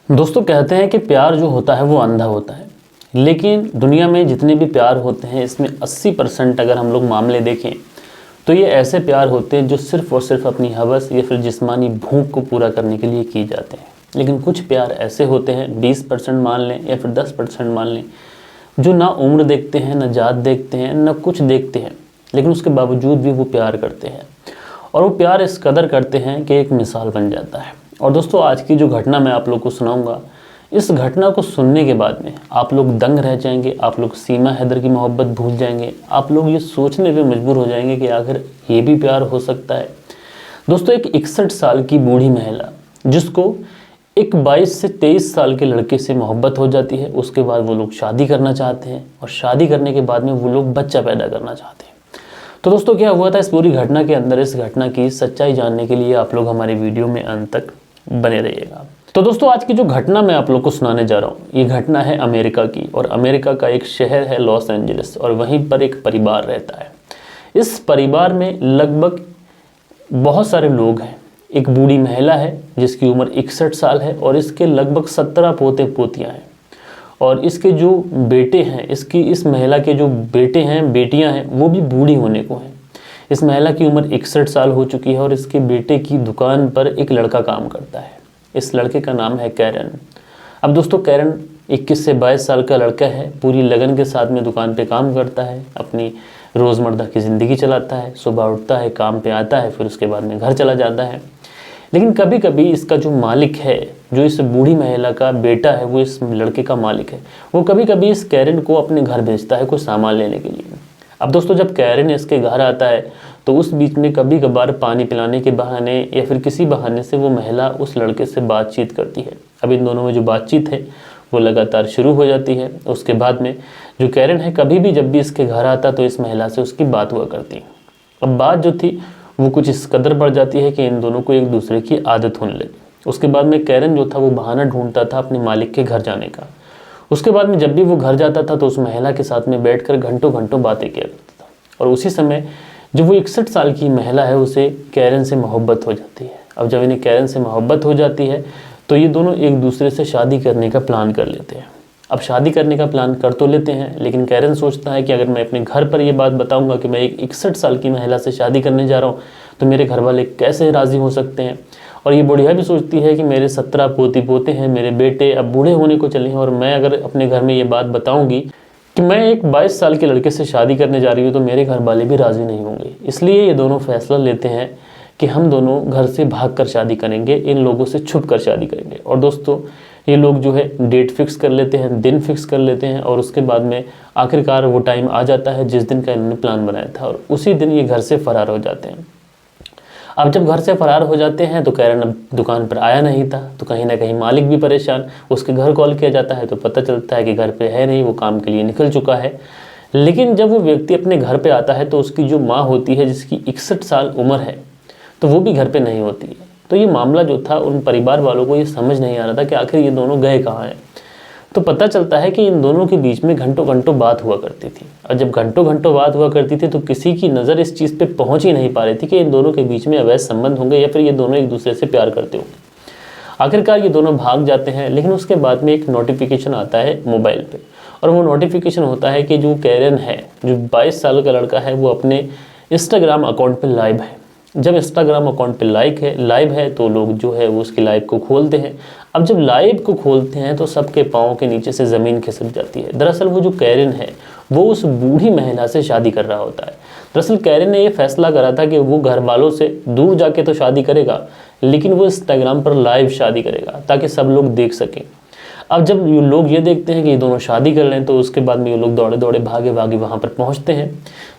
दोस्तों कहते हैं कि प्यार जो होता है वो अंधा होता है, लेकिन दुनिया में जितने भी प्यार होते हैं इसमें 80% अगर हम लोग मामले देखें तो ये ऐसे प्यार होते हैं जो सिर्फ़ और सिर्फ अपनी हवस या फिर जिस्मानी भूख को पूरा करने के लिए किए जाते हैं। लेकिन कुछ प्यार ऐसे होते हैं 20% मान लें या फिर 10% मान लें, जो ना उम्र देखते हैं, ना जात देखते हैं, ना कुछ देखते हैं, लेकिन उसके बावजूद भी वो प्यार करते हैं और वो प्यार इस कदर करते हैं कि एक मिसाल बन जाता है। और दोस्तों आज की जो घटना मैं आप लोग को सुनाऊंगा, इस घटना को सुनने के बाद में आप लोग दंग रह जाएंगे, आप लोग सीमा हैदर की मोहब्बत भूल जाएंगे, आप लोग ये सोचने पे मजबूर हो जाएंगे कि आखिर ये भी प्यार हो सकता है। दोस्तों एक 61 साल की बूढ़ी महिला जिसको एक 22 से 23 साल के लड़के से मोहब्बत हो जाती है, उसके बाद वो लोग शादी करना चाहते हैं और शादी करने के बाद में वो लोग बच्चा पैदा करना चाहते हैं। तो दोस्तों क्या हुआ था इस पूरी घटना के अंदर, इस घटना की सच्चाई जानने के लिए आप लोग हमारे वीडियो में अंत तक बने रहिएगा। तो दोस्तों आज की जो घटना मैं आप लोग को सुनाने जा रहा हूँ, ये घटना है अमेरिका की, और अमेरिका का एक शहर है लॉस एंजलिस, और वहीं पर एक परिवार रहता है। इस परिवार में लगभग बहुत सारे लोग हैं। एक बूढ़ी महिला है जिसकी उम्र 61 साल है और इसके लगभग 17 पोते पोतियाँ हैं, और इसके जो बेटे हैं, इस महिला के जो बेटे हैं बेटियां हैं वो भी बूढ़ी होने को हैं। इस महिला की उम्र 61 साल हो चुकी है और इसके बेटे की दुकान पर एक लड़का काम करता है। इस लड़के का नाम है कैरन। अब दोस्तों कैरन 21 से 22 साल का लड़का है, पूरी लगन के साथ में दुकान पे काम करता है, अपनी रोज़मर्रा की ज़िंदगी चलाता है, सुबह उठता है, काम पे आता है, फिर उसके बाद में घर चला जाता है। लेकिन कभी कभी इसका जो मालिक है, जो इस बूढ़ी महिला का बेटा है, वो इस लड़के का मालिक है, वो कभी कभी इस कैरन को अपने घर भेजता है कोई सामान लेने के लिए। अब दोस्तों जब कैरन इसके घर आता है तो उस बीच में कभी कभार पानी पिलाने के बहाने या फिर किसी बहाने से वो महिला उस लड़के से बातचीत करती है। अब इन दोनों में जो बातचीत है वो लगातार शुरू हो जाती है। उसके बाद में जो कैरन है कभी भी जब भी इसके घर आता तो इस महिला से उसकी बात हुआ करती। अब बात जो थी वो कुछ इस कदर बढ़ जाती है कि इन दोनों को एक दूसरे की आदत होने लगी। उसके बाद में कैरन जो था वो बहाना ढूंढता था अपने मालिक के घर जाने का। उसके बाद में जब भी वो घर जाता था तो उस महिला के साथ में बैठकर घंटों घंटों बातें किया करता था। और उसी समय जो वो 61 साल की महिला है उसे कैरन से मोहब्बत हो जाती है। अब जब इन्हें कैरन से मोहब्बत हो जाती है तो ये दोनों एक दूसरे से शादी करने का प्लान कर लेते हैं। अब शादी करने का प्लान कर तो लेते हैं, लेकिन कैरन सोचता है कि अगर मैं अपने घर पर ये बात बताऊंगा कि मैं एक 61 साल की महिला से शादी करने जा रहा हूँ तो मेरे घर वाले कैसे राज़ी हो सकते हैं। और ये बुढ़िया भी सोचती है कि मेरे 17 पोती पोते हैं, मेरे बेटे अब बूढ़े होने को चले हैं, और मैं अगर अपने घर में ये बात बताऊंगी कि मैं एक 22 साल के लड़के से शादी करने जा रही हूँ तो मेरे घर वाले भी राज़ी नहीं होंगे। इसलिए ये दोनों फैसला लेते हैं कि हम दोनों घर से भागकर शादी करेंगे, इन लोगों से छुप कर शादी करेंगे। और दोस्तों ये लोग जो है डेट फिक्स कर लेते हैं, दिन फिक्स कर लेते हैं, और उसके बाद में आखिरकार वो टाइम आ जाता है जिस दिन का इन्होंने प्लान बनाया था, और उसी दिन ये घर से फरार हो जाते हैं। अब जब घर से फरार हो जाते हैं तो कैरन अब दुकान पर आया नहीं था, तो कहीं ना कहीं मालिक भी परेशान। उसके घर कॉल किया जाता है तो पता चलता है कि घर पे है नहीं, वो काम के लिए निकल चुका है। लेकिन जब वो व्यक्ति अपने घर पे आता है तो उसकी जो माँ होती है जिसकी 61 साल उम्र है तो वो भी घर पे नहीं होती है। तो ये मामला जो था उन परिवार वालों को ये समझ नहीं आ रहा था कि आखिर ये दोनों गए कहाँ हैं। तो पता चलता है कि इन दोनों के बीच में घंटों घंटों बात हुआ करती थी, और जब घंटों घंटों बात हुआ करती थी तो किसी की नज़र इस चीज़ पे पहुंच ही नहीं पा रही थी कि इन दोनों के बीच में अवैध संबंध होंगे या फिर ये दोनों एक दूसरे से प्यार करते होंगे। आखिरकार ये दोनों भाग जाते हैं, लेकिन उसके बाद में एक नोटिफिकेशन आता है मोबाइल पे, और वो नोटिफिकेशन होता है कि जो कैरन है, जो 22 साल का लड़का है, वो अपने इंस्टाग्राम अकाउंट पर लाइव है। जब इंस्टाग्राम अकाउंट पे लाइव है तो लोग जो है वो उसकी लाइव को खोलते हैं। अब जब लाइव को खोलते हैं तो सबके पाँव के नीचे से ज़मीन खिसक जाती है। दरअसल वो जो कैरन है वो उस बूढ़ी महिला से शादी कर रहा होता है। दरअसल कैरन ने ये फैसला करा था कि वो घर वालों से दूर जाके तो शादी करेगा, लेकिन वो इंस्टाग्राम पर लाइव शादी करेगा ताकि सब लोग देख सकें। अब जब ये लोग ये देखते हैं कि ये दोनों शादी कर रहे हैं तो उसके बाद में ये लोग दौड़े दौड़े भागे भागे वहाँ पर पहुँचते हैं।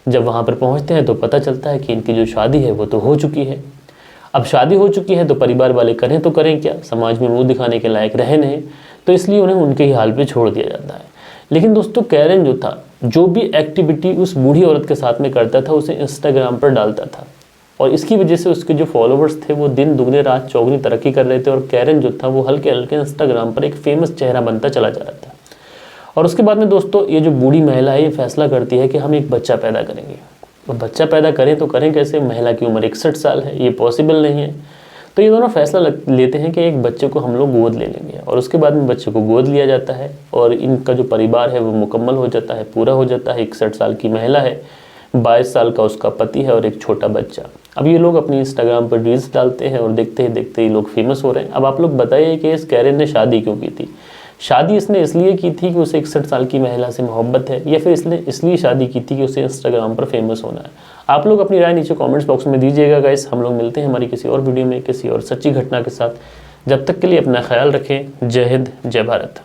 जब वहाँ पर पहुँचते हैं तो पता चलता है कि इनकी जो शादी है वो तो हो चुकी है। अब शादी हो चुकी है तो परिवार वाले करें तो करें क्या, समाज में मुंह दिखाने के लायक रहे नहीं, तो इसलिए उन्हें उनके ही हाल पे छोड़ दिया जाता है। लेकिन दोस्तों कैरन जो था, जो भी एक्टिविटी उस बूढ़ी औरत के साथ में करता था उसे इंस्टाग्राम पर डालता था, और इसकी वजह से उसके जो फॉलोअर्स थे वो दिन दुगने रात चौगुनी तरक्की कर रहे थे, और कैरन जो था वो हल्के हल्के इंस्टाग्राम पर एक फेमस चेहरा बनता चला जा रहा था। और उसके बाद में दोस्तों ये जो बूढ़ी महिला है ये फैसला करती है कि हम एक बच्चा पैदा करेंगे। और बच्चा पैदा करें तो करें कैसे, महिला की उम्र 61 साल है, ये पॉसिबल नहीं है। तो ये दोनों फैसला लेते हैं कि एक बच्चे को हम लोग गोद ले लेंगे। और उसके बाद में बच्चे को गोद लिया जाता है और इनका जो परिवार है वो मुकम्मल हो जाता है, पूरा हो जाता है। 61 साल की महिला है, 22 साल का उसका पति है और एक छोटा बच्चा। अब ये लोग अपनी इंस्टाग्राम पर रील्स डालते हैं और देखते ही देखते ही लोग फेमस हो रहे हैं। अब आप लोग बताइए कि इस कैरेन ने शादी क्यों की थी? शादी इसने इसलिए की थी कि उसे 61 साल की महिला से मोहब्बत है, या फिर इसने इसलिए शादी की थी कि उसे इंस्टाग्राम पर फेमस होना है? आप लोग अपनी राय नीचे कमेंट्स बॉक्स में दीजिएगा गाइस। हम लोग मिलते हैं हमारी किसी और वीडियो में किसी और सच्ची घटना के साथ। जब तक के लिए अपना ख्याल रखें। जय हिंद, जय भारत।